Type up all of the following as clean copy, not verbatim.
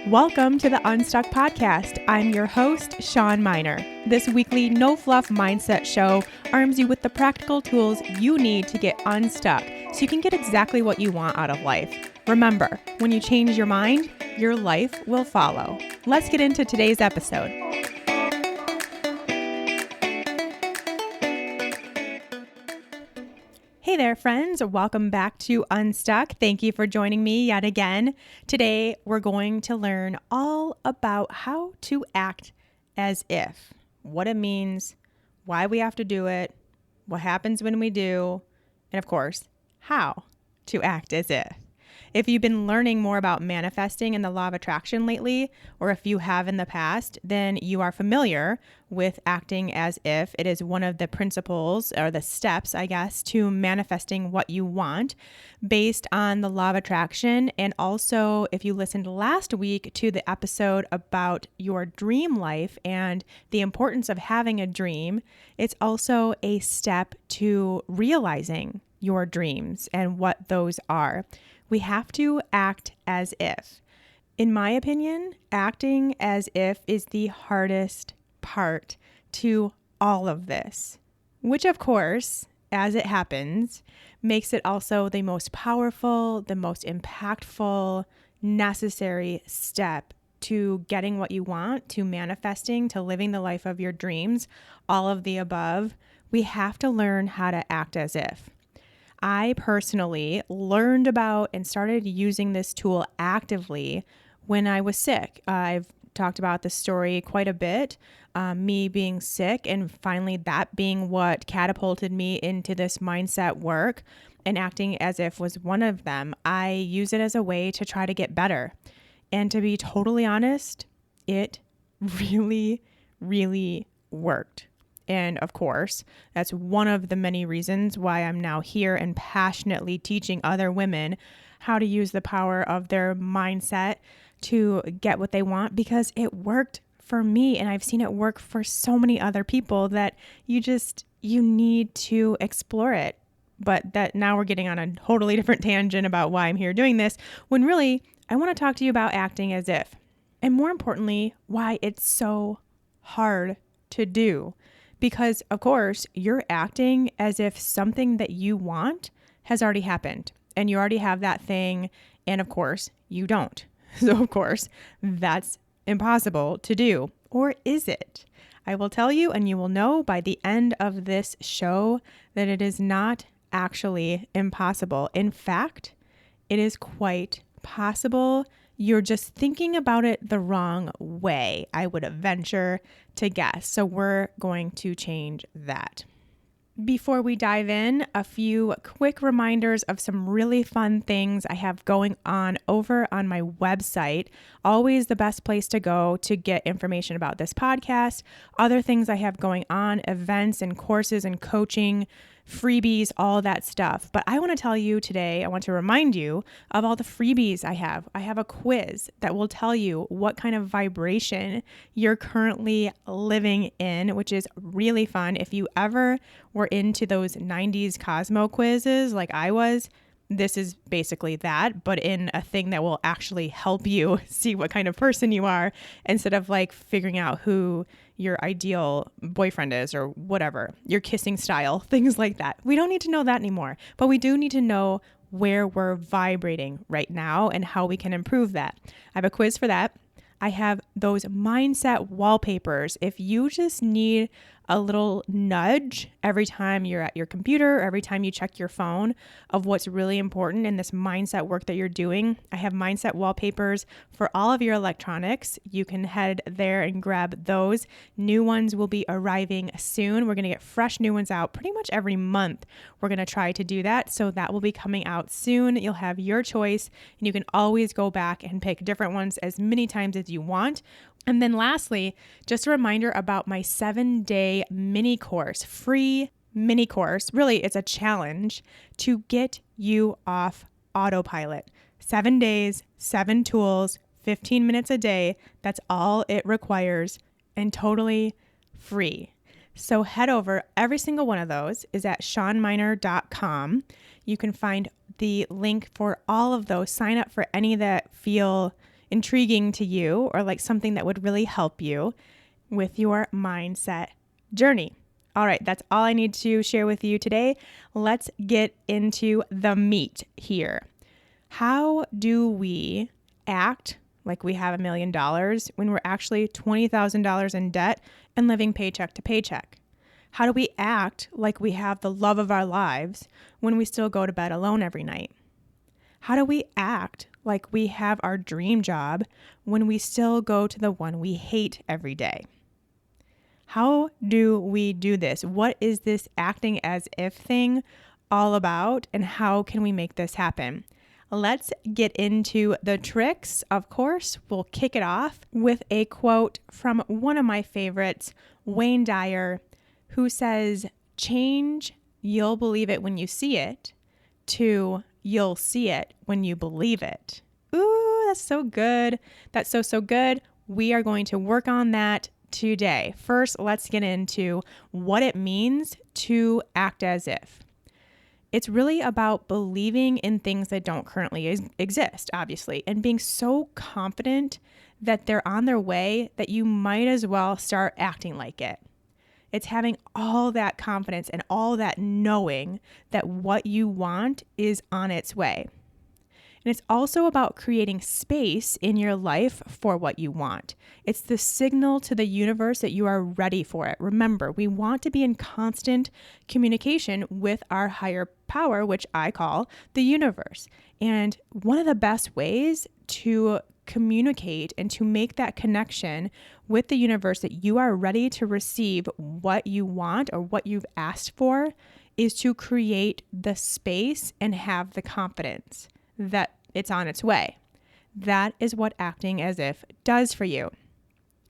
Welcome to the Unstuck Podcast. I'm your host, Sean Miner. This weekly no-fluff mindset show arms you with the practical tools you need to get unstuck so you can get exactly what you want out of life. Remember, when you change your mind, your life will follow. Let's get into today's episode. Hey there, friends. Welcome back to Unstuck. Thank you for joining me yet again. Today, we're going to learn all about how to act as if, what it means, why we have to do it, what happens when we do, and of course, how to act as if. If you've been learning more about manifesting and the law of attraction lately, or if you have in the past, then you are familiar with acting as if. It is one of the principles or the steps, I guess, to manifesting what you want based on the law of attraction. And also, if you listened last week to the episode about your dream life and the importance of having a dream, it's also a step to realizing your dreams and what those are. We have to act as if. In my opinion, acting as if is the hardest part to all of this, which of course, as it happens, makes it also the most powerful, the most impactful, necessary step to getting what you want, to manifesting, to living the life of your dreams, all of the above. We have to learn how to act as if. I personally learned about and started using this tool actively when I was sick. I've talked about this story quite a bit, me being sick, and finally that being what catapulted me into this mindset work, and acting as if was one of them. I use it as a way to try to get better. And to be totally honest, it really, really worked. And of course, that's one of the many reasons why I'm now here and passionately teaching other women how to use the power of their mindset to get what they want, because it worked for me. And I've seen it work for so many other people that you need to explore it. But that now we're getting on a totally different tangent about why I'm here doing this, when really I want to talk to you about acting as if. And more importantly, why it's so hard to do. Because, of course, you're acting as if something that you want has already happened and you already have that thing. And, of course, you don't. So, of course, that's impossible to do. Or is it? I will tell you, and you will know by the end of this show, that it is not actually impossible. In fact, it is quite possible. You're just thinking about it the wrong way, I would venture to guess. So we're going to change that. Before we dive in, a few quick reminders of some really fun things I have going on over on my website. Always the best place to go to get information about this podcast, other things I have going on, events and courses and coaching, freebies, all that stuff. But I want to tell you today, I want to remind you of all the freebies I have. I have a quiz that will tell you what kind of vibration you're currently living in, which is really fun. If you ever were into those 90s Cosmo quizzes like I was, this is basically that, but in a thing that will actually help you see what kind of person you are, instead of like figuring out who your ideal boyfriend is or whatever, your kissing style, things like that. We don't need to know that anymore, but we do need to know where we're vibrating right now and how we can improve that. I have a quiz for that. I have those mindset wallpapers. If you just need a little nudge every time you're at your computer, every time you check your phone, of what's really important in this mindset work that you're doing, I have mindset wallpapers for all of your electronics. You can head there and grab those. New ones will be arriving soon. We're going to get fresh new ones out pretty much every month. We're going to try to do that. So that will be coming out soon. You'll have your choice, and you can always go back and pick different ones as many times as you want. And then lastly, just a reminder about my 7-day mini course, free mini course. Really, it's a challenge to get you off autopilot. 7 days, 7 tools, 15 minutes a day. That's all it requires, and totally free. So head over. Every single one of those is at seanminer.com. You can find the link for all of those. Sign up for any that feel intriguing to you or like something that would really help you with your mindset journey. All right, that's all I need to share with you today. Let's get into the meat here. How do we act like we have $1 million when we're actually $20,000 in debt and living paycheck to paycheck? How do we act like we have the love of our lives when we still go to bed alone every night? How do we act like we have our dream job when we still go to the one we hate every day? How do we do this? What is this acting as if thing all about, and how can we make this happen? Let's get into the tricks. Of course, we'll kick it off with a quote from one of my favorites, Wayne Dyer, who says, "Change, you'll believe it when you see it, to you'll see it when you believe it." Ooh, that's so good. That's so good. We are going to work on that today. First, let's get into what it means to act as if. It's really about believing in things that don't currently exist, obviously, and being so confident that they're on their way that you might as well start acting like it. It's having all that confidence and all that knowing that what you want is on its way. And it's also about creating space in your life for what you want. It's the signal to the universe that you are ready for it. Remember, we want to be in constant communication with our higher power, which I call the universe. And one of the best ways to communicate and to make that connection with the universe that you are ready to receive what you want or what you've asked for is to create the space and have the confidence that it's on its way. That is what acting as if does for you.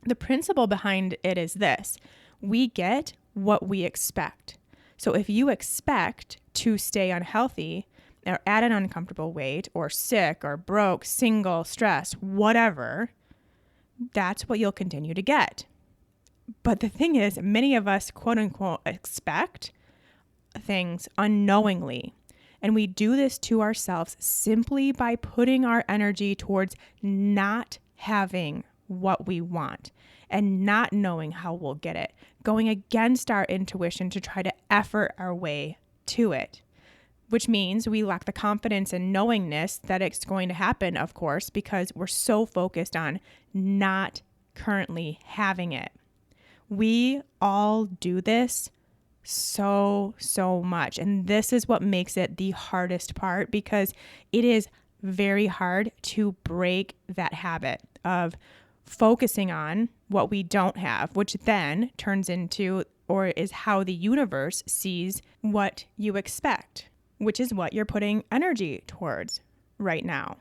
The principle behind it is this: we get what we expect. So if you expect to stay unhealthy or at an uncomfortable weight or sick or broke, single, stressed, whatever, that's what you'll continue to get. But the thing is, many of us, quote unquote, expect things unknowingly. And we do this to ourselves simply by putting our energy towards not having what we want and not knowing how we'll get it, going against our intuition to try to effort our way to it, which means we lack the confidence and knowingness that it's going to happen, of course, because we're so focused on not currently having it. We all do this so much. And this is what makes it the hardest part, because it is very hard to break that habit of focusing on what we don't have, which then turns into, or is how the universe sees what you expect, which is what you're putting energy towards right now.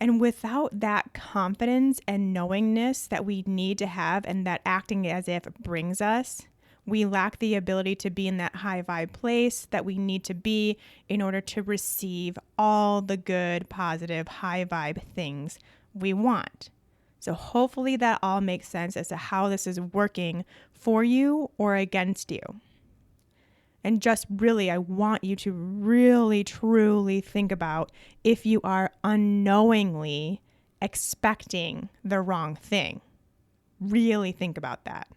And without that confidence and knowingness that we need to have and that acting as if brings us, we lack the ability to be in that high vibe place that we need to be in order to receive all the good, positive, high vibe things we want. So hopefully that all makes sense as to how this is working for you or against you. And just really, I want you to really, truly think about if you are unknowingly expecting the wrong thing. Really think about that.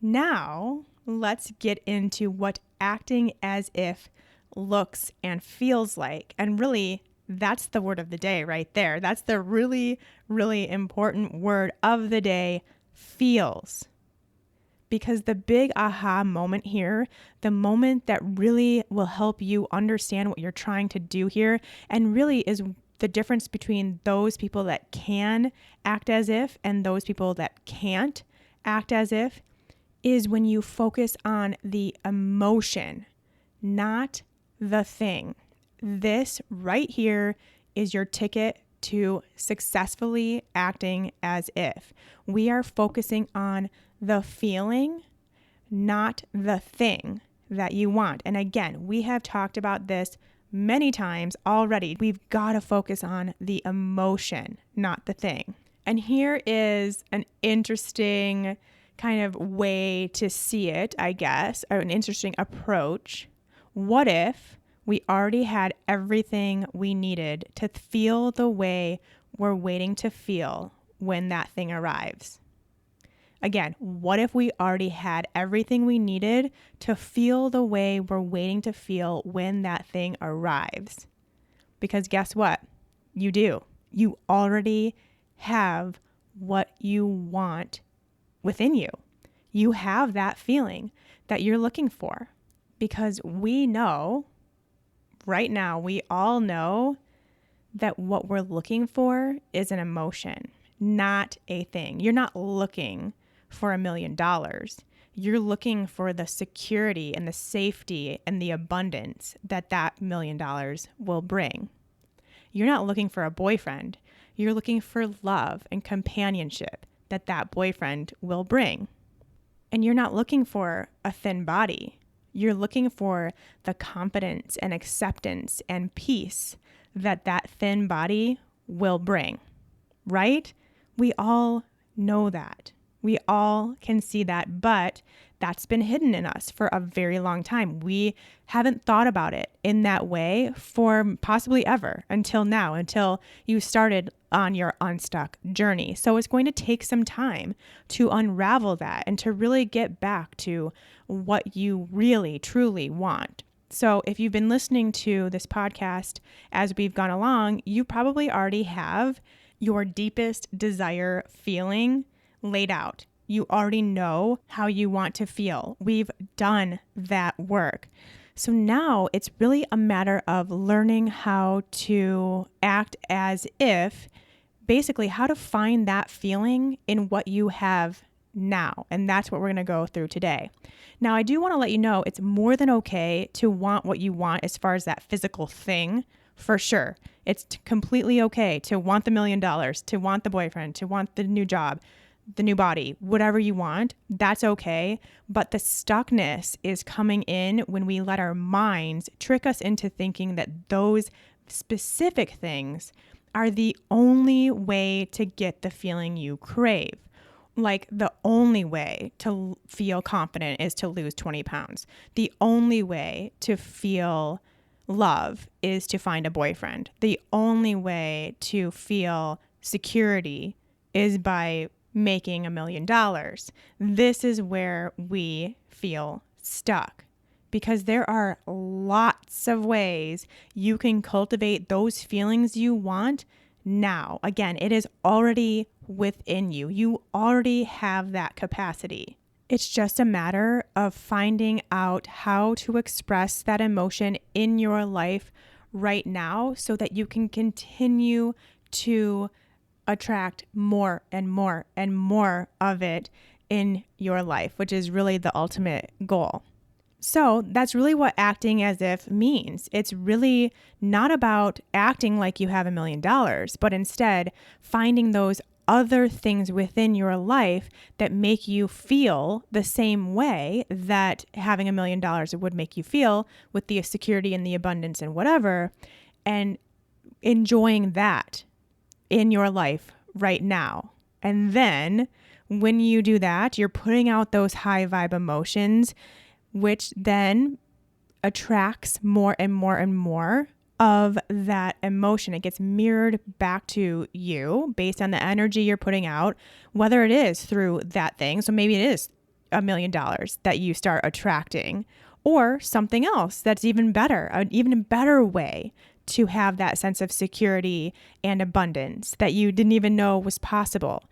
Now, let's get into what acting as if looks and feels like. And really, that's the word of the day right there. That's the really, really important word of the day, feels. Because the big aha moment here, the moment that really will help you understand what you're trying to do here, and really is the difference between those people that can act as if and those people that can't act as if, is when you focus on the emotion, not the thing. This right here is your ticket to successfully acting as if. We are focusing on the feeling, not the thing that you want. And again, we have talked about this many times already. We've got to focus on the emotion, not the thing. And here is an interesting kind of way to see it, I guess, or an interesting approach. What if we already had everything we needed to feel the way we're waiting to feel when that thing arrives? Again, what if we already had everything we needed to feel the way we're waiting to feel when that thing arrives? Because guess what? You do. You already have what you want within you. You have that feeling that you're looking for, because we know right now, we all know that what we're looking for is an emotion, not a thing. You're not looking for $1 million. You're looking for the security and the safety and the abundance that $1 million will bring. You're not looking for a boyfriend. You're looking for love and companionship that boyfriend will bring. And you're not looking for a thin body. You're looking for the confidence and acceptance and peace that thin body will bring, right? We all know that. We all can see that, but that's been hidden in us for a very long time. We haven't thought about it in that way for possibly ever until now, until you started on your unstuck journey. So it's going to take some time to unravel that and to really get back to what you really, truly want. So if you've been listening to this podcast as we've gone along, you probably already have your deepest desire feeling laid out. You already know how you want to feel. We've done that work. So now it's really a matter of learning how to act as if, basically how to find that feeling in what you have now. And that's what we're going to go through today. Now, I do want to let you know it's more than okay to want what you want as far as that physical thing, for sure. It's completely okay to want the $1 million, to want the boyfriend, to want the new job, the new body, whatever you want, that's okay. But the stuckness is coming in when we let our minds trick us into thinking that those specific things are the only way to get the feeling you crave. Like the only way to feel confident is to lose 20 pounds. The only way to feel love is to find a boyfriend. The only way to feel security is by making $1 million. This is where we feel stuck, because there are lots of ways you can cultivate those feelings you want now. Again, it is already within you. You already have that capacity. It's just a matter of finding out how to express that emotion in your life right now so that you can continue to attract more and more and more of it in your life, which is really the ultimate goal. So that's really what acting as if means. It's really not about acting like you have $1 million, but instead finding those other things within your life that make you feel the same way that having $1 million would make you feel, with the security and the abundance and whatever, and enjoying that in your life right now. And then when you do that, you're putting out those high vibe emotions, which then attracts more and more and more of that emotion. It gets mirrored back to you based on the energy you're putting out, whether it is through that thing. So maybe it is $1 million that you start attracting, or something else that's even better, an even better way to have that sense of security and abundance that you didn't even know was possible.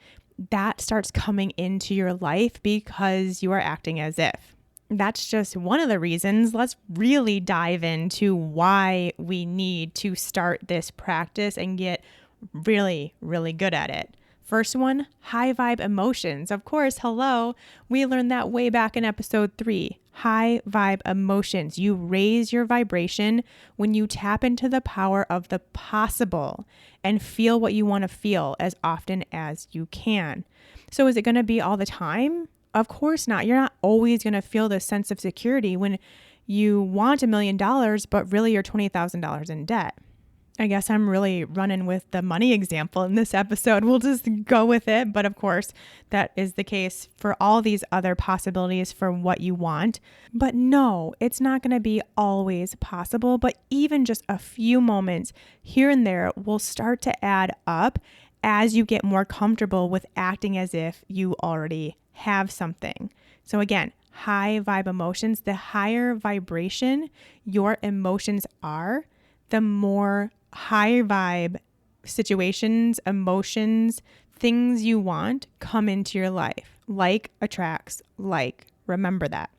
That starts coming into your life because you are acting as if. That's just one of the reasons. Let's really dive into why we need to start this practice and get really, really good at it. First one, high vibe emotions. Of course, hello. We learned that way back in episode 3. High vibe emotions. You raise your vibration when you tap into the power of the possible and feel what you want to feel as often as you can. So is it going to be all the time? Of course not. You're not always going to feel this sense of security when you want $1 million, but really you're $20,000 in debt. I guess I'm really running with the money example in this episode. We'll just go with it. But of course, that is the case for all these other possibilities for what you want. But no, it's not going to be always possible. But even just a few moments here and there will start to add up as you get more comfortable with acting as if you already have something. So again, high vibe emotions, the higher vibration your emotions are, the more high vibe situations, emotions, things you want come into your life. Like attracts like. Remember that.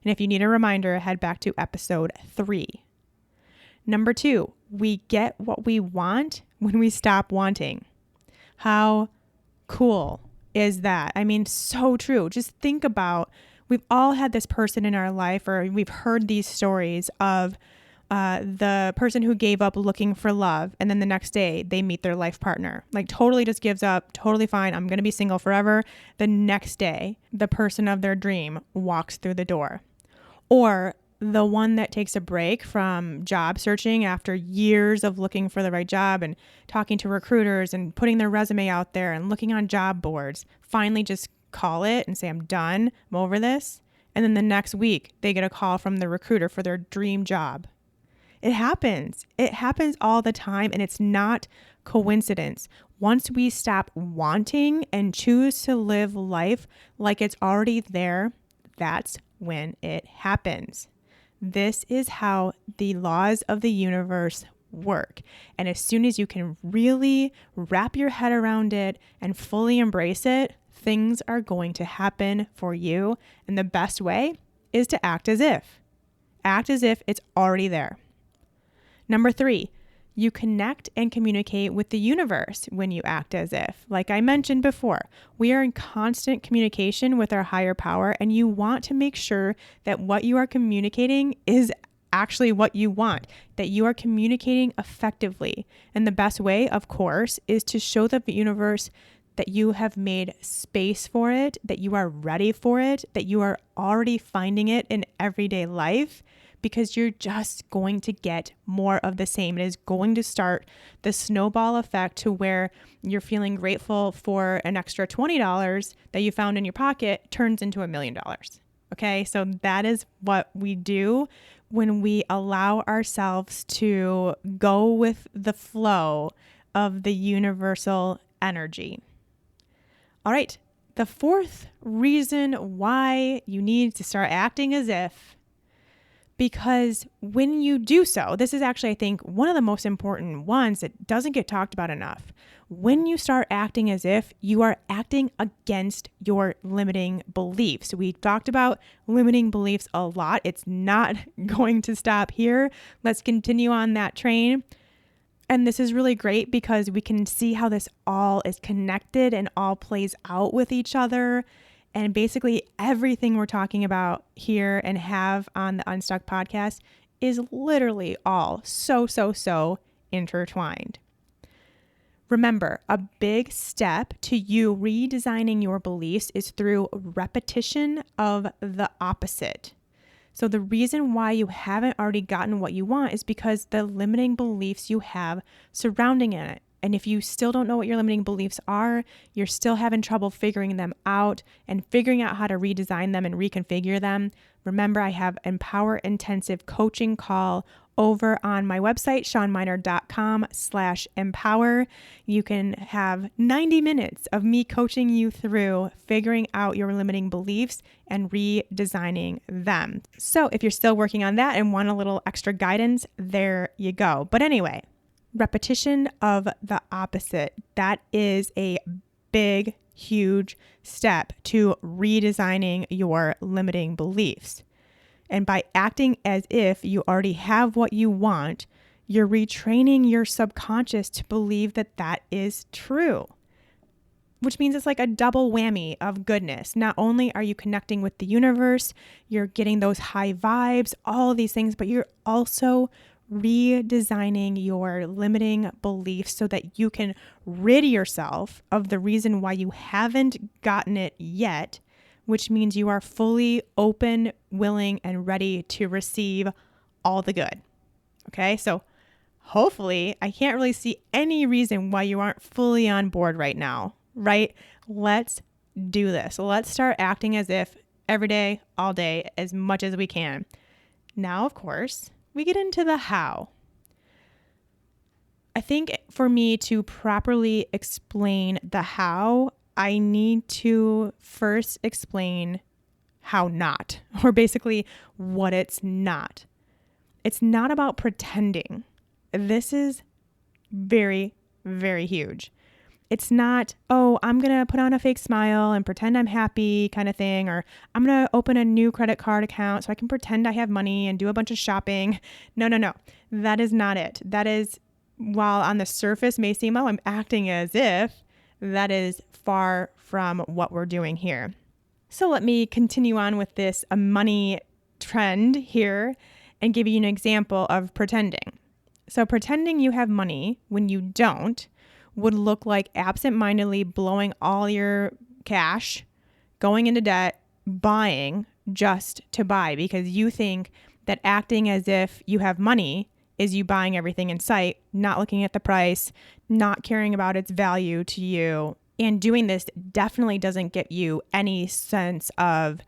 And if you need a reminder, head back to episode 3. Number 2, we get what we want when we stop wanting. How cool is that? I mean, so true. Just think about, we've all had this person in our life, or we've heard these stories of the person who gave up looking for love, and then the next day they meet their life partner. Like totally just gives up, totally fine, I'm going to be single forever. The next day, the person of their dream walks through the door. Or the one that takes a break from job searching after years of looking for the right job and talking to recruiters and putting their resume out there and looking on job boards, finally just call it and say, I'm done, I'm over this. And then the next week they get a call from the recruiter for their dream job. It happens. It happens all the time, and it's not coincidence. Once we stop wanting and choose to live life like it's already there, that's when it happens. This is how the laws of the universe work. And as soon as you can really wrap your head around it and fully embrace it, things are going to happen for you. And the best way is to act as if. Act as if it's already there. Number 3, you connect and communicate with the universe when you act as if. Like I mentioned before, we are in constant communication with our higher power, and you want to make sure that what you are communicating is actually what you want, that you are communicating effectively. And the best way, of course, is to show the universe that you have made space for it, that you are ready for it, that you are already finding it in everyday life, because you're just going to get more of the same. It is going to start the snowball effect to where you're feeling grateful for an extra $20 that you found in your pocket turns into $1 million. Okay, so that is what we do when we allow ourselves to go with the flow of the universal energy. All right, the 4th reason why you need to start acting as if, because when you do so, this is actually, I think, one of the most important ones that doesn't get talked about enough. When you start acting as if, you are acting against your limiting beliefs. We talked about limiting beliefs a lot. It's not going to stop here. Let's continue on that train. And this is really great because we can see how this all is connected and all plays out with each other. And basically everything we're talking about here and have on the Unstuck podcast is literally all so intertwined. Remember, a big step to you redesigning your beliefs is through repetition of the opposite. So the reason why you haven't already gotten what you want is because the limiting beliefs you have surrounding it. And if you still don't know what your limiting beliefs are, you're still having trouble figuring them out and figuring out how to redesign them and reconfigure them, remember I have an Empower Intensive coaching call over on my website, shawnminer.com/empower. You can have 90 minutes of me coaching you through figuring out your limiting beliefs and redesigning them. So if you're still working on that and want a little extra guidance, there you go. But anyway, repetition of the opposite. That is a big, huge step to redesigning your limiting beliefs. And by acting as if you already have what you want, you're retraining your subconscious to believe that that is true, which means it's like a double whammy of goodness. Not only are you connecting with the universe, you're getting those high vibes, all of these things, but you're also redesigning your limiting beliefs so that you can rid yourself of the reason why you haven't gotten it yet, which means you are fully open, willing, and ready to receive all the good. Okay, so hopefully, I can't really see any reason why you aren't fully on board right now, right? Let's do this. Let's start acting as if every day, all day, as much as we can. Now, of course, we get into the how. I think for me to properly explain the how, I need to first explain how not, or basically what it's not. It's not about pretending. This is very, very huge. It's not, oh, I'm going to put on a fake smile and pretend I'm happy kind of thing, or I'm going to open a new credit card account so I can pretend I have money and do a bunch of shopping. No. That is not it. That is, while on the surface may seem, oh, I'm acting as if, that is far from what we're doing here. So let me continue on with this money trend here and give you an example of pretending. So pretending you have money when you don't would look like absentmindedly blowing all your cash, going into debt, buying just to buy because you think that acting as if you have money is you buying everything in sight, not looking at the price, not caring about its value to you. And doing this definitely doesn't get you any sense of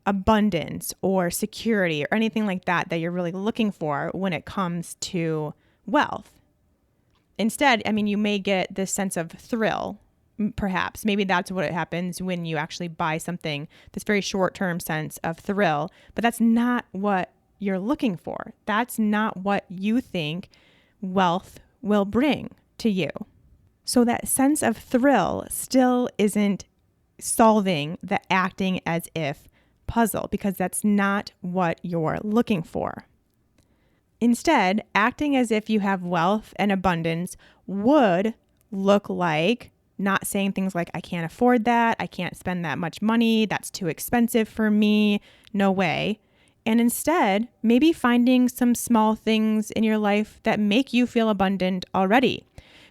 abundance or security or anything like that you're really looking for when it comes to wealth. Instead, you may get this sense of thrill, perhaps. Maybe that's what happens when you actually buy something, this very short-term sense of thrill, but that's not what you're looking for. That's not what you think wealth will bring to you. So that sense of thrill still isn't solving the acting as if puzzle because that's not what you're looking for. Instead, acting as if you have wealth and abundance would look like not saying things like, I can't afford that, I can't spend that much money, that's too expensive for me, no way. And instead, maybe finding some small things in your life that make you feel abundant already.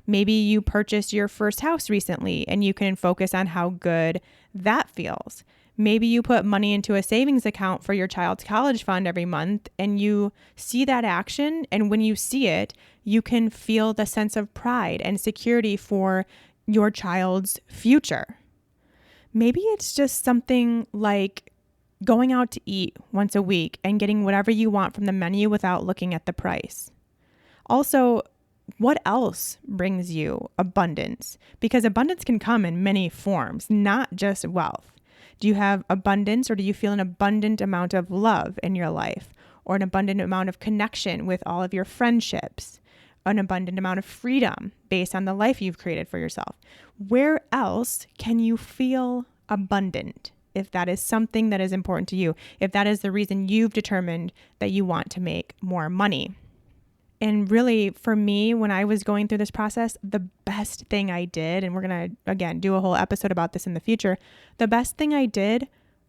Maybe you purchased your first house recently and you can focus on how good that feels. Maybe you put money into a savings account for your child's college fund every month and you see that action. And when you see it, you can feel the sense of pride and security for your child's future. Maybe it's just something like going out to eat once a week and getting whatever you want from the menu without looking at the price. Also, what else brings you abundance? Because abundance can come in many forms, not just wealth. Do you have abundance or do you feel an abundant amount of love in your life or an abundant amount of connection with all of your friendships, an abundant amount of freedom based on the life you've created for yourself? Where else can you feel abundant if that is something that is important to you, if that is the reason you've determined that you want to make more money? And really, for me, when I was going through this process, the best thing I did, and we're going to, again, do a whole episode about this in the future, the best thing I did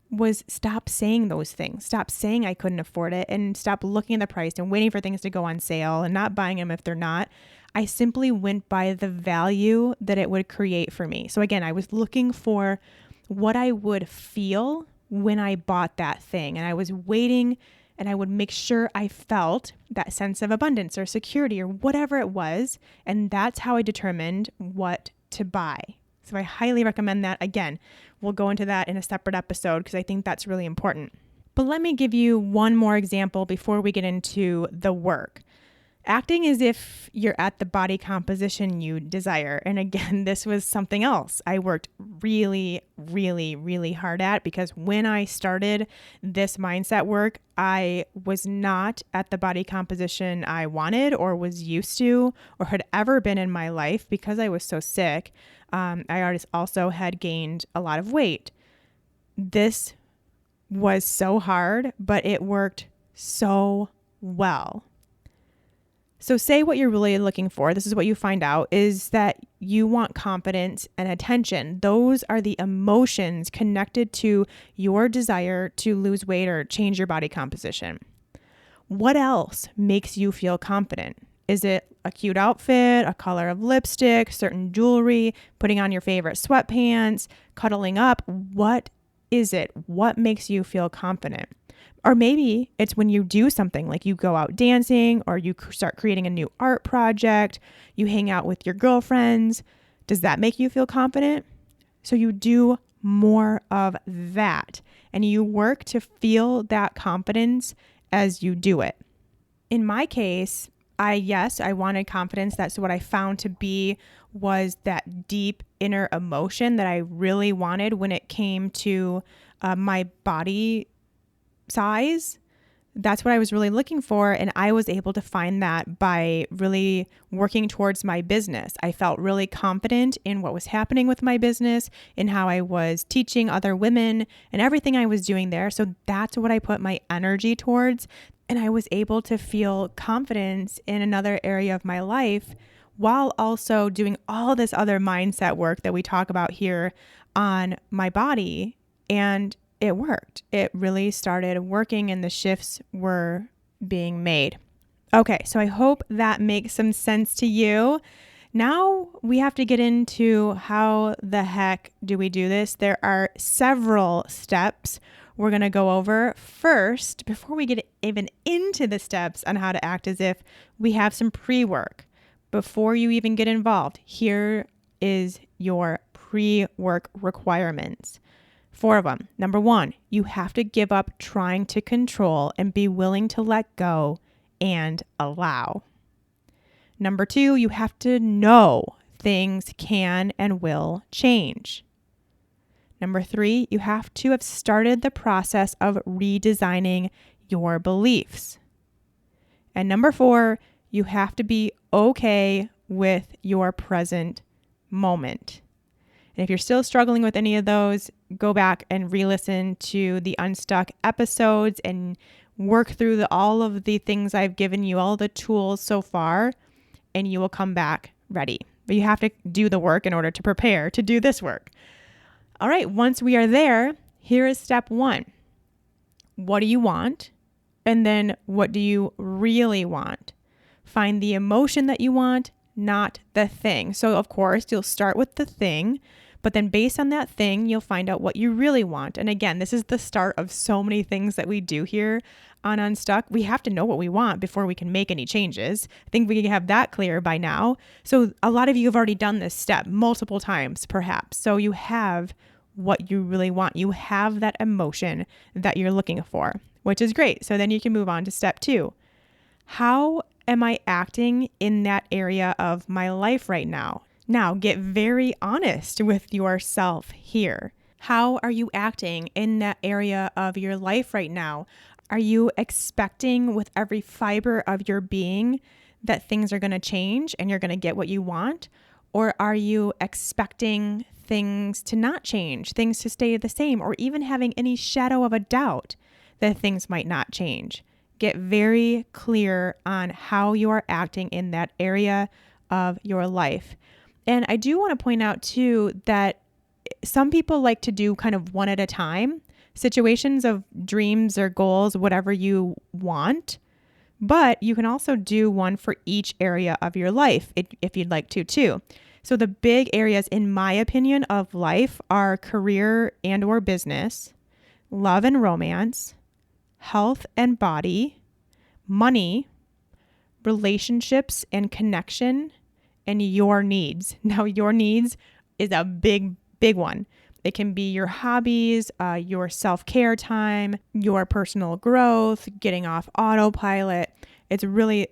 was stop saying those things, stop saying I couldn't afford it, and stop looking at the price and waiting for things to go on sale and not buying them if they're not. I simply went by the value that it would create for me. So again, I was looking for what I would feel when I bought that thing, and I was waiting and I would make sure I felt that sense of abundance or security or whatever it was. And that's how I determined what to buy. So I highly recommend that. Again, we'll go into that in a separate episode because I think that's really important. But let me give you one more example before we get into the work. Acting as if you're at the body composition you desire. And again, this was something else I worked really, really, really hard at because when I started this mindset work, I was not at the body composition I wanted or was used to or had ever been in my life because I was so sick. I also had gained a lot of weight. This was so hard, but it worked so well. So say what you're really looking for. This is what you find out is that you want confidence and attention. Those are the emotions connected to your desire to lose weight or change your body composition. What else makes you feel confident? Is it a cute outfit, a color of lipstick, certain jewelry, putting on your favorite sweatpants, cuddling up? What is it? What makes you feel confident? Or maybe it's when you do something like you go out dancing or you start creating a new art project, you hang out with your girlfriends. Does that make you feel confident? So you do more of that and you work to feel that confidence as you do it. In my case, I wanted confidence. That's what I found to be was that deep inner emotion that I really wanted when it came to my body size. That's what I was really looking for. And I was able to find that by really working towards my business. I felt really confident in what was happening with my business, in how I was teaching other women and everything I was doing there. So that's what I put my energy towards. And I was able to feel confidence in another area of my life while also doing all this other mindset work that we talk about here on my body. And it worked. It really started working and the shifts were being made. Okay, so I hope that makes some sense to you. Now we have to get into how the heck do we do this? There are several steps we're going to go over. First, before we get even into the steps on how to act as if, we have some pre-work. Before you even get involved, here is your pre-work requirements. 4 of them. Number 1, you have to give up trying to control and be willing to let go and allow. Number 2, you have to know things can and will change. Number 3, you have to have started the process of redesigning your beliefs. And number 4, you have to be okay with your present moment. And if you're still struggling with any of those, go back and re-listen to the Unstuck episodes and work through all of the things I've given you, all the tools so far, and you will come back ready. But you have to do the work in order to prepare to do this work. All right, once we are there, here is step 1. What do you want? And then what do you really want? Find the emotion that you want, not the thing. So of course, you'll start with the thing, but then based on that thing, you'll find out what you really want. And again, this is the start of so many things that we do here on Unstuck. We have to know what we want before we can make any changes. I think we have that clear by now. So a lot of you have already done this step multiple times, perhaps. So you have what you really want. You have that emotion that you're looking for, which is great. So then you can move on to step 2. How am I acting in that area of my life right now? Now, get very honest with yourself here. How are you acting in that area of your life right now? Are you expecting with every fiber of your being that things are going to change and you're going to get what you want? Or are you expecting things to not change, things to stay the same, or even having any shadow of a doubt that things might not change? Get very clear on how you are acting in that area of your life. And I do want to point out too that some people like to do kind of one at a time, situations of dreams or goals, whatever you want, but you can also do one for each area of your life if you'd like to too. So the big areas, in my opinion, of life are career and or business, love and romance, health and body, money, relationships and connection, and your needs. Now, your needs is a big one. It can be your hobbies, your self-care time, your personal growth, getting off autopilot. It's really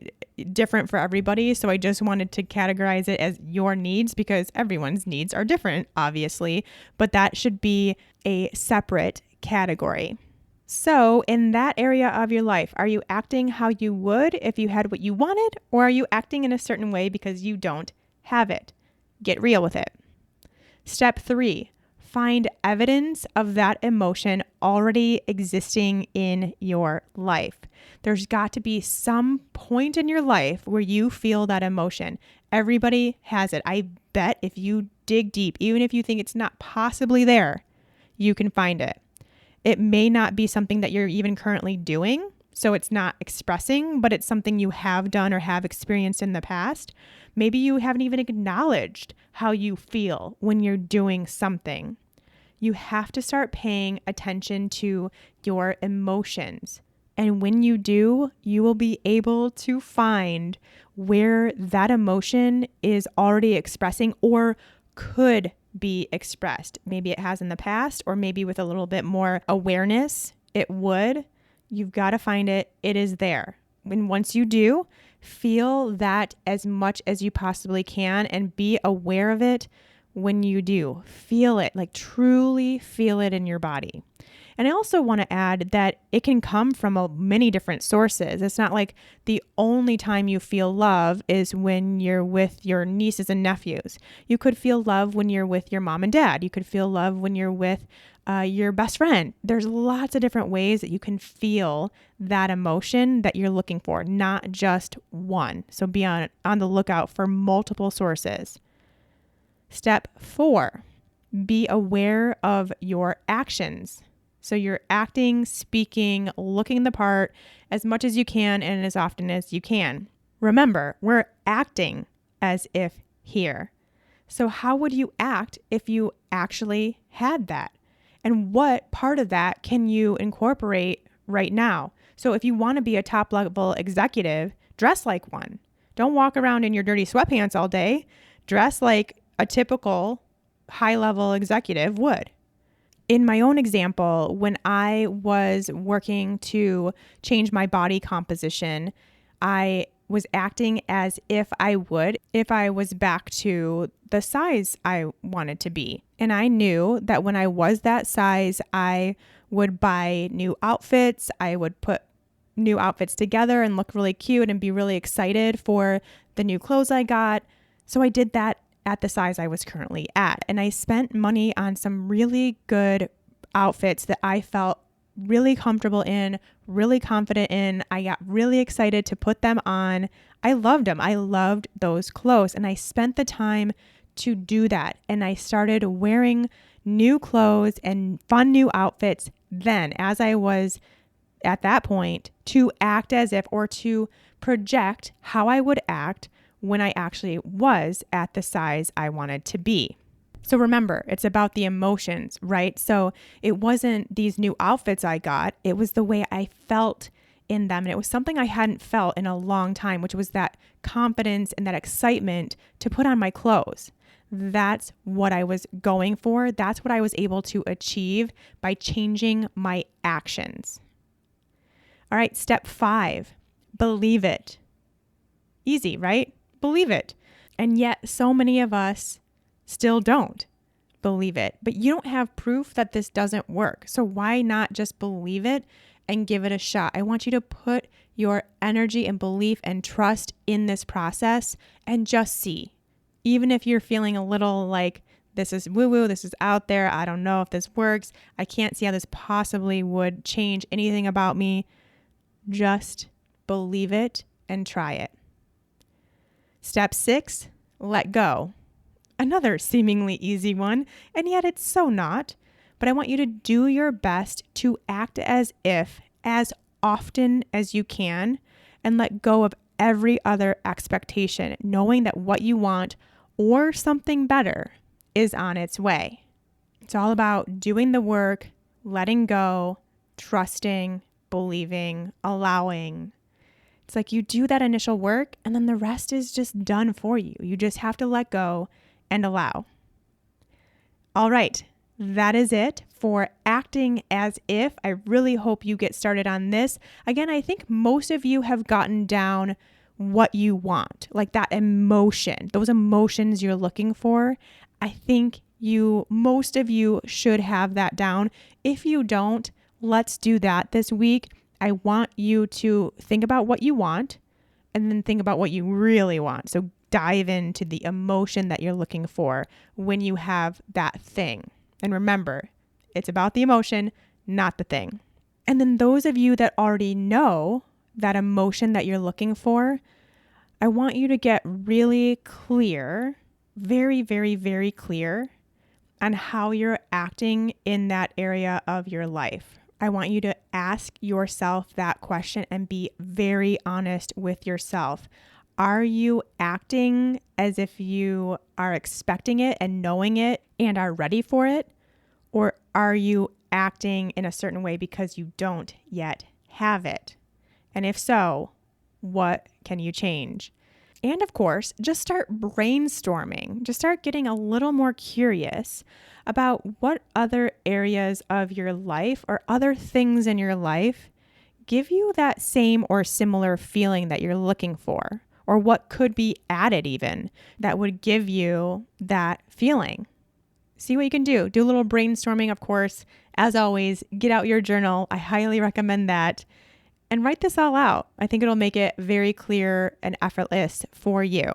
different for everybody. So I just wanted to categorize it as your needs because everyone's needs are different, obviously, but that should be a separate category. So in that area of your life, are you acting how you would if you had what you wanted, or are you acting in a certain way because you don't have it? Get real with it. Step 3, find evidence of that emotion already existing in your life. There's got to be some point in your life where you feel that emotion. Everybody has it. I bet if you dig deep, even if you think it's not possibly there, you can find it. It may not be something that you're even currently doing, so it's not expressing, but it's something you have done or have experienced in the past. Maybe you haven't even acknowledged how you feel when you're doing something. You have to start paying attention to your emotions. And when you do, you will be able to find where that emotion is already expressing or could be expressed. Maybe it has in the past, or maybe with a little bit more awareness, it would. You've got to find it. It is there. And once you do, feel that as much as you possibly can and be aware of it when you do. Feel it, like truly feel it in your body. And I also want to add that it can come from many different sources. It's not like the only time you feel love is when you're with your nieces and nephews. You could feel love when you're with your mom and dad. You could feel love when you're with your best friend. There's lots of different ways that you can feel that emotion that you're looking for, not just one. So be on the lookout for multiple sources. Step 4, be aware of your actions. So you're acting, speaking, looking the part as much as you can and as often as you can. Remember, we're acting as if here. So how would you act if you actually had that? And what part of that can you incorporate right now? So if you want to be a top level executive, dress like one. Don't walk around in your dirty sweatpants all day. Dress like a typical high level executive would. In my own example, when I was working to change my body composition, I was acting as if I was back to the size I wanted to be. And I knew that when I was that size, I would buy new outfits. I would put new outfits together and look really cute and be really excited for the new clothes I got. So I did that at the size I was currently at. And I spent money on some really good outfits that I felt really comfortable in, really confident in. I got really excited to put them on. I loved them. I loved those clothes. And I spent the time to do that. And I started wearing new clothes and fun new outfits then, as I was at that point, to act as if, or to project how I would act when I actually was at the size I wanted to be. So remember, it's about the emotions, right? So it wasn't these new outfits I got. It was the way I felt in them. And it was something I hadn't felt in a long time, which was that confidence and that excitement to put on my clothes. That's what I was going for. That's what I was able to achieve by changing my actions. All right, step 5, believe it. Easy, right? Believe it. And yet so many of us still don't believe it, but you don't have proof that this doesn't work. So why not just believe it and give it a shot? I want you to put your energy and belief and trust in this process and just see. Even if you're feeling a little like this is woo-woo, this is out there, I don't know if this works, I can't see how this possibly would change anything about me, just believe it and try it. Step 6, let go. Another seemingly easy one, and yet it's so not. But I want you to do your best to act as if as often as you can and let go of every other expectation, knowing that what you want or something better is on its way. It's all about doing the work, letting go, trusting, believing, allowing. It's like you do that initial work and then the rest is just done for you. You just have to let go and allow. All right, that is it for acting as if. I really hope you get started on this. Again, I think most of you have gotten down what you want, like that emotion, those emotions you're looking for. I think most of you should have that down. If you don't, let's do that this week. I want you to think about what you want and then think about what you really want. So dive into the emotion that you're looking for when you have that thing. And remember, it's about the emotion, not the thing. And then those of you that already know that emotion that you're looking for, I want you to get really clear, very, very, very clear on how you're acting in that area of your life. I want you to ask yourself that question and be very honest with yourself. Are you acting as if you are expecting it and knowing it and are ready for it? Or are you acting in a certain way because you don't yet have it? And if so, what can you change? And of course, just start brainstorming. Just start getting a little more curious about what other areas of your life or other things in your life give you that same or similar feeling that you're looking for, or what could be added even that would give you that feeling. See what you can do. Do a little brainstorming, of course. As always, get out your journal. I highly recommend that. And write this all out. I think it'll make it very clear and effortless for you.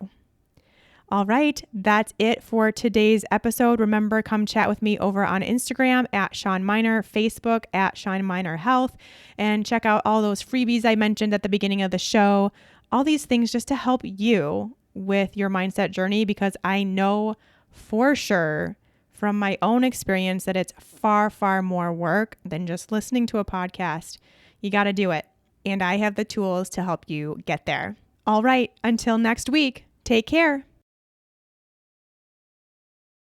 All right, that's it for today's episode. Remember, come chat with me over on Instagram at Sean Miner, Facebook at Sean Miner Health, and check out all those freebies I mentioned at the beginning of the show. All these things just to help you with your mindset journey, because I know for sure from my own experience that it's far, far more work than just listening to a podcast. You got to do it. And I have the tools to help you get there. All right, until next week, take care.